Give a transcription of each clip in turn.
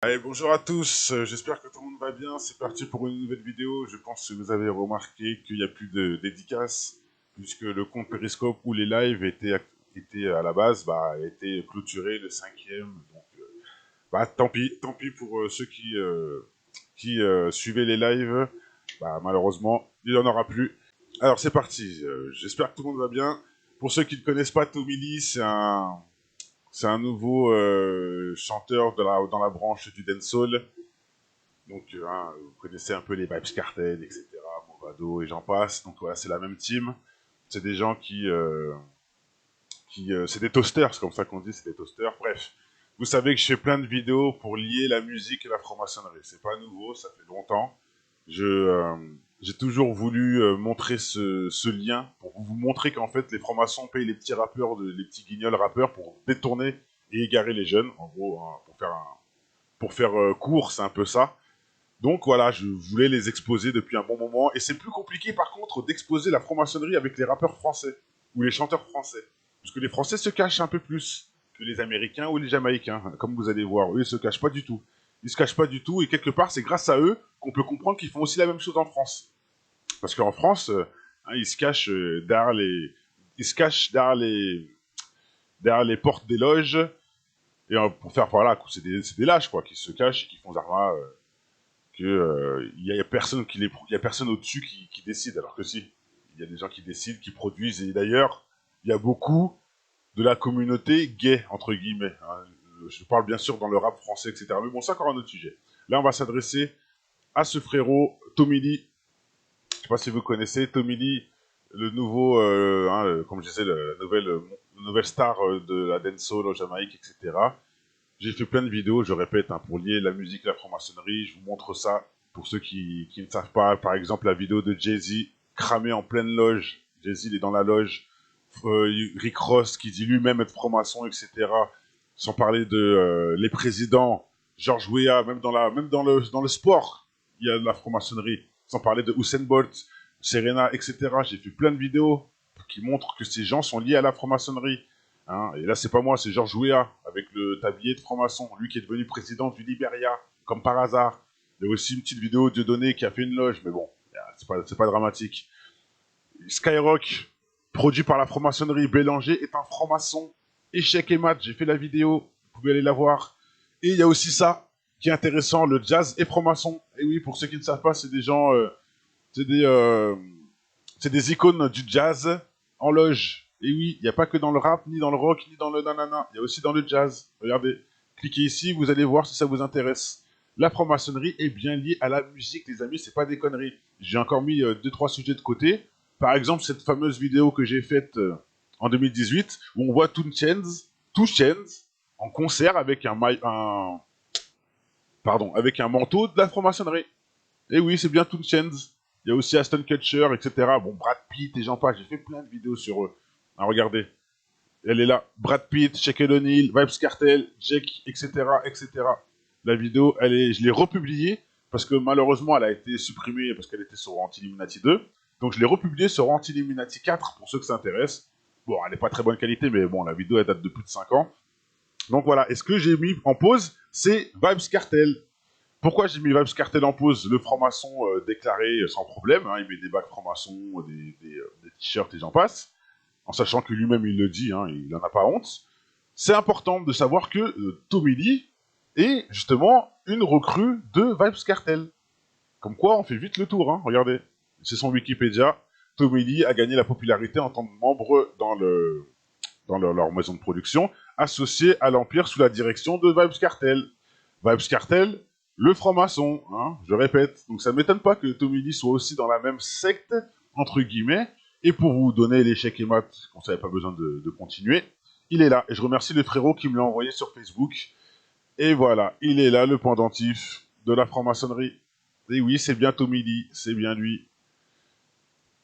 Allez, bonjour à tous, j'espère que tout le monde va bien, c'est parti pour une nouvelle vidéo. Je pense que vous avez remarqué qu'il n'y a plus de dédicaces, puisque le compte Periscope où les lives étaient à la base, étaient clôturés le cinquième. Donc, tant pis pour ceux qui suivaient les lives. Malheureusement, il n'y en aura plus. Alors c'est parti, j'espère que tout le monde va bien. Pour ceux qui ne connaissent pas Tommy Lee, c'est un nouveau chanteur dans la branche du dancehall. Donc, vous connaissez un peu les Vibes Cartel, etc., Movado et j'en passe. Donc voilà, c'est la même team. C'est des gens qui c'est des toasters, c'est comme ça qu'on dit, c'est des toasters. Bref, vous savez que je fais plein de vidéos pour lier la musique et la franc-maçonnerie. C'est pas nouveau, ça fait longtemps. J'ai toujours voulu montrer ce lien pour vous montrer qu'en fait les francs-maçons payent les petits rappeurs, les petits guignols rappeurs pour détourner et égarer les jeunes. En gros, hein, pour faire court, c'est un peu ça. Donc voilà, je voulais les exposer depuis un bon moment. Et c'est plus compliqué par contre d'exposer la franc-maçonnerie avec les rappeurs français ou les chanteurs français. Parce que les Français se cachent un peu plus que les Américains ou les Jamaïcains. Comme vous allez voir, eux ils se cachent pas du tout. Ils se cachent pas du tout et quelque part c'est grâce à eux qu'on peut comprendre qu'ils font aussi la même chose en France. Parce qu'en France, ils se cachent ils se cachent derrière les portes des loges et pour faire voilà, c'est des lâches quoi, qui se cachent et qui font Zarma que y a personne il y a personne au-dessus qui décide, alors que si, il y a des gens qui décident, qui produisent, et d'ailleurs, il y a beaucoup de la communauté gay, entre guillemets. Hein. Je parle bien sûr dans le rap français, etc. Mais bon, c'est encore un autre sujet. Là, on va s'adresser à ce frérot, Tommy Lee. Je sais pas si vous connaissez Tommy Lee, le nouveau, comme je disais, la nouvelle star de la dancehall au Jamaïque, etc. J'ai fait plein de vidéos, je répète, hein, pour lier la musique et la franc-maçonnerie. Je vous montre ça pour ceux qui ne savent pas. Par exemple, la vidéo de Jay-Z cramé en pleine loge. Jay-Z, il est dans la loge. Rick Ross qui dit lui-même être franc-maçon, etc. Sans parler de les présidents, George Weah, même dans le sport, il y a de la franc-maçonnerie. Sans parler de Usain Bolt, Serena, etc. J'ai fait plein de vidéos qui montrent que ces gens sont liés à la franc-maçonnerie. Hein, et là, c'est pas moi, c'est Georges Weah, avec le tablier de franc-maçon, lui qui est devenu président du Liberia, comme par hasard. Il y a aussi une petite vidéo de Dieudonné qui a fait une loge, mais bon, c'est pas dramatique. Skyrock, produit par la franc-maçonnerie, Bélanger est un franc-maçon. Échec et mat, j'ai fait la vidéo, vous pouvez aller la voir. Et il y a aussi ça, qui est intéressant, le jazz et franc-maçon. Et oui, pour ceux qui ne savent pas, c'est des gens, c'est des, euh, c'est des icônes du jazz en loge. Et oui, il n'y a pas que dans le rap, ni dans le rock, ni dans le nanana. Il y a aussi dans le jazz. Regardez, cliquez ici, vous allez voir si ça vous intéresse. La franc-maçonnerie est bien liée à la musique, les amis, c'est pas des conneries. J'ai encore mis 2-3 sujets de côté. Par exemple, cette fameuse vidéo que j'ai faite en 2018, où on voit Two Chainz en concert avec avec un manteau de la franc-maçonnerie. Et oui, c'est bien Two Chainz. Il y a aussi Aston Kutcher, etc. Bon, Brad Pitt et j'en passe. J'ai fait plein de vidéos sur eux. Ah, regardez. Elle est là. Brad Pitt, Shaquille O'Neal, Vibes Cartel, Jake, etc., etc. La vidéo, je l'ai republiée parce que malheureusement, elle a été supprimée parce qu'elle était sur Anti-Illuminati 2. Donc, je l'ai republiée sur Anti-Illuminati 4 pour ceux que ça intéresse. Bon, elle n'est pas très bonne qualité, mais bon, la vidéo, elle date de plus de 5 ans. Donc voilà. Et ce que j'ai mis en pause, c'est Vibes Cartel. Pourquoi j'ai mis Vibes Cartel en pause? Le franc-maçon déclaré sans problème, hein, il met des bacs franc-maçon, des t-shirts et j'en passe, en sachant que lui-même il le dit, hein, il n'en a pas honte. C'est important de savoir que Tommy Lee est justement une recrue de Vibes Cartel. Comme quoi, on fait vite le tour, hein, regardez. C'est son Wikipédia. Tommy Lee a gagné la popularité en tant que membre dans leur maison de production, associé à l'Empire sous la direction de Vibes Cartel. Vibes Cartel, le franc-maçon, hein, je répète. Donc ça ne m'étonne pas que Tommy Lee soit aussi dans la même secte, entre guillemets. Et pour vous donner l'échec et mat, qu'on savait pas besoin de continuer, il est là. Et je remercie le frérot qui me l'a envoyé sur Facebook. Et voilà, il est là, le pendentif de la franc-maçonnerie. Et oui, c'est bien Tommy Lee, c'est bien lui.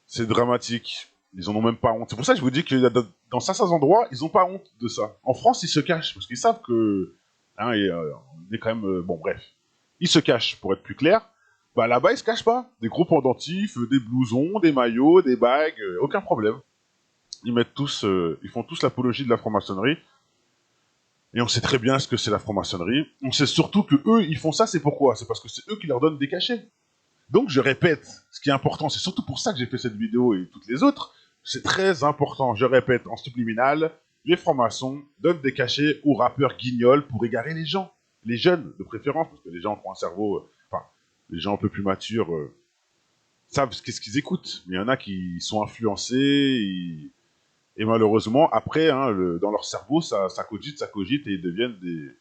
C'est dramatique. Ils en ont même pas honte. C'est pour ça que je vous dis que dans certains endroits, ils ont pas honte de ça. En France, ils se cachent parce qu'ils savent que, hein, on est quand même, bon, bref, ils se cachent pour être plus clair. Bah là-bas, ils se cachent pas. Des gros pendentifs, des blousons, des maillots, des bagues, aucun problème. Ils font tous l'apologie de la franc-maçonnerie. Et on sait très bien ce que c'est la franc-maçonnerie. On sait surtout que eux, ils font ça, c'est pourquoi? C'est parce que c'est eux qui leur donnent des cachets. Donc je répète, ce qui est important, c'est surtout pour ça que j'ai fait cette vidéo et toutes les autres, c'est très important, je répète, en subliminal, les francs-maçons donnent des cachets aux rappeurs guignols pour égarer les gens, les jeunes de préférence, parce que les gens ont un cerveau, enfin, les gens un peu plus matures savent qu'est-ce qu'ils écoutent, mais il y en a qui sont influencés, et malheureusement, après, hein, dans leur cerveau, ça cogite, et ils deviennent des...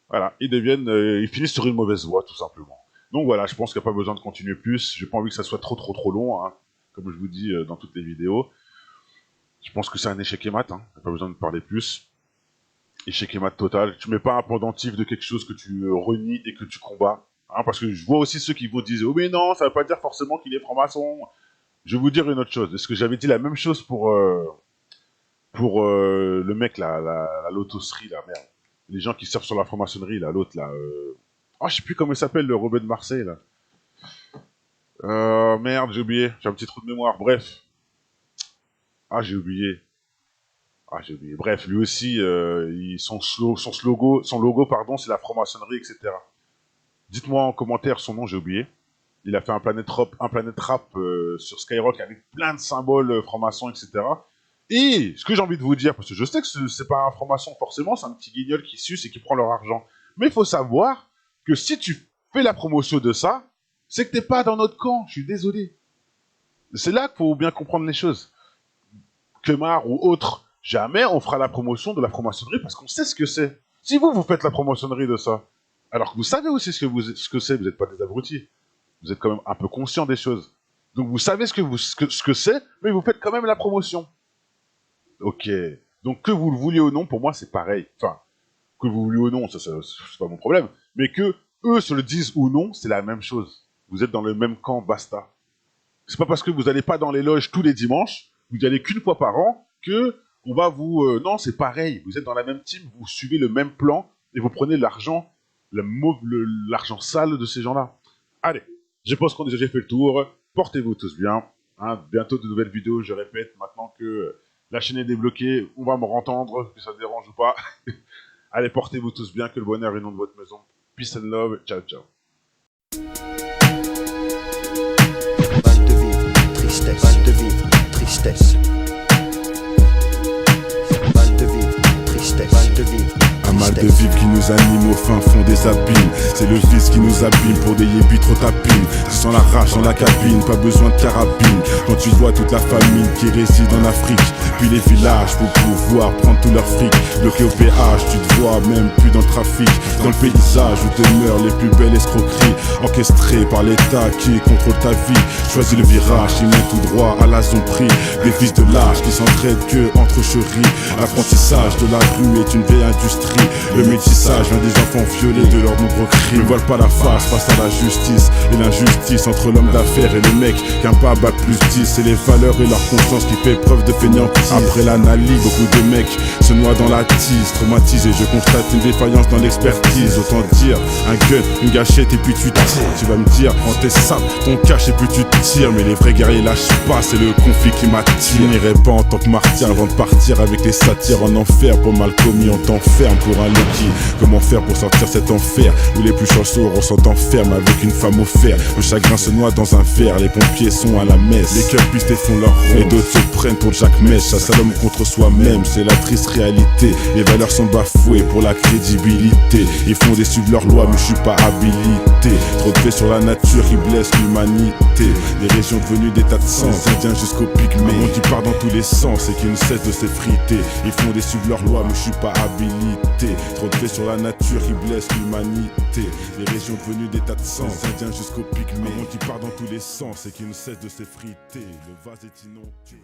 Voilà, ils finissent sur une mauvaise voie, tout simplement. Donc voilà, je pense qu'il n'y a pas besoin de continuer plus. J'ai pas envie que ça soit trop long, hein, comme je vous dis dans toutes les vidéos. Je pense que c'est un échec et mat, hein. Il n'y a pas besoin de parler plus. Échec et mat total. Tu mets pas un pendentif de quelque chose que tu renies et que tu combats. Hein, parce que je vois aussi ceux qui vous disent « Oh mais non, ça veut pas dire forcément qu'il est franc-maçon. » Je vais vous dire une autre chose. Est-ce que j'avais dit la même chose pour le mec, la lotoserie, là, merde. Les gens qui surfent sur la franc-maçonnerie, là, l'autre, là... Oh, je sais plus comment il s'appelle, le Robin de Marseille, là. Merde, j'ai oublié. J'ai un petit trou de mémoire. Bref. Ah, j'ai oublié. Bref, lui aussi, son logo, pardon, c'est la franc-maçonnerie, etc. Dites-moi en commentaire son nom, j'ai oublié. Il a fait un Planet Rap sur Skyrock avec plein de symboles francs-maçons, etc. Et ce que j'ai envie de vous dire, parce que je sais que c'est pas un franc-maçon forcément, c'est un petit guignol qui suce et qui prend leur argent. Mais il faut savoir que si tu fais la promotion de ça, c'est que t'es pas dans notre camp, je suis désolé. C'est là qu'il faut bien comprendre les choses. Kemar ou autre, jamais on fera la promotion de la franc-maçonnerie parce qu'on sait ce que c'est. Si vous faites la franc-maçonnerie de ça, alors que vous savez aussi ce que c'est, vous n'êtes pas des abrutis. Vous êtes quand même un peu conscient des choses. Donc vous savez ce que c'est, mais vous faites quand même la promotion. Ok. Donc que vous le vouliez ou non, pour moi c'est pareil. Enfin, que vous vouliez ou non, ça c'est pas mon problème. Mais que eux se le disent ou non, c'est la même chose. Vous êtes dans le même camp, basta. C'est pas parce que vous n'allez pas dans les loges tous les dimanches, vous n'y allez qu'une fois par an, que on va vous... non, c'est pareil. Vous êtes dans la même team, vous suivez le même plan, et vous prenez l'argent, l'argent sale de ces gens-là. Allez, je pense qu'on a déjà fait le tour. Portez-vous tous bien. Hein, bientôt de nouvelles vidéos, je répète, maintenant que la chaîne est débloquée, on va me entendre, que ça dérange ou pas. Allez, portez-vous tous bien, que le bonheur est nom de votre maison. Peace and love, ciao ciao. Mal de vivre, tristesse. Mal de vivre, tristesse. Mal de vivre, tristesse. Mal de vivre. Un mal de vivre qui nous anime au fin fond des abîmes. C'est le vice qui nous abîme pour des yébis trop tapines. Tu sens la rage dans la cabine, pas besoin de carabine. Quand tu vois toute la famille qui réside en Afrique, puis les villages pour pouvoir prendre tout leur fric. Bloqué au péage, tu te vois même plus dans le trafic. Dans le paysage où demeurent les plus belles escroqueries, orchestrées par l'État qui contrôle ta vie. Choisis le virage, il mène tout droit à la zone prix. Des fils de lâches qui s'entraident que entre chéris. L'apprentissage de la rue est une vieille industrie. Le métissage vient des enfants violés de leurs nombreux crimes. Ne voile pas la face à la justice et l'injustice entre l'homme d'affaires et le mec qu'un pas bat plus 10. C'est les valeurs et leur conscience qui fait preuve de fainéantise. Après l'analyse, beaucoup de mecs se noient dans la tise. Traumatisé, je constate une défaillance dans l'expertise. Autant dire, un gun, une gâchette et puis tu tires. Tu vas me dire, prends tes sables, ton cache et puis tu tires. Mais les vrais guerriers lâchent pas, c'est le conflit qui m'attire. Je n'irai pas en tant que martyr avant de partir avec les satires en enfer. Pour mal commis, on t'enferme pour un Loki. Comment faire pour sortir cet enfer où les plus chanceux ressentent enferme avec une femme au fer. Le chagrin se noie dans un verre, les pompiers sont à la messe. Les cœurs pistés font leur rond et d'autres se prennent pour Jack Mesh. Chasse à l'homme contre soi-même, c'est la triste réalité. Les valeurs sont bafouées pour la crédibilité. Ils font des suivre leurs lois mais je suis pas habilité. Trop de faits sur la nature qui blessent l'humanité. Les régions devenues des tas de sens, indiens jusqu'au pygmée. Un monde qui part dans tous les sens et qui ne cesse de s'effriter. Ils font des suivre leurs lois mais je suis pas habilité. Trop de faits sur la nature qui blessent l'humanité. Les régions devenues des tas de sens, indiens jusqu'au pygmée. Un monde qui part dans tous les sens et qui ne cesse de s'effriter. Le vase est inondé.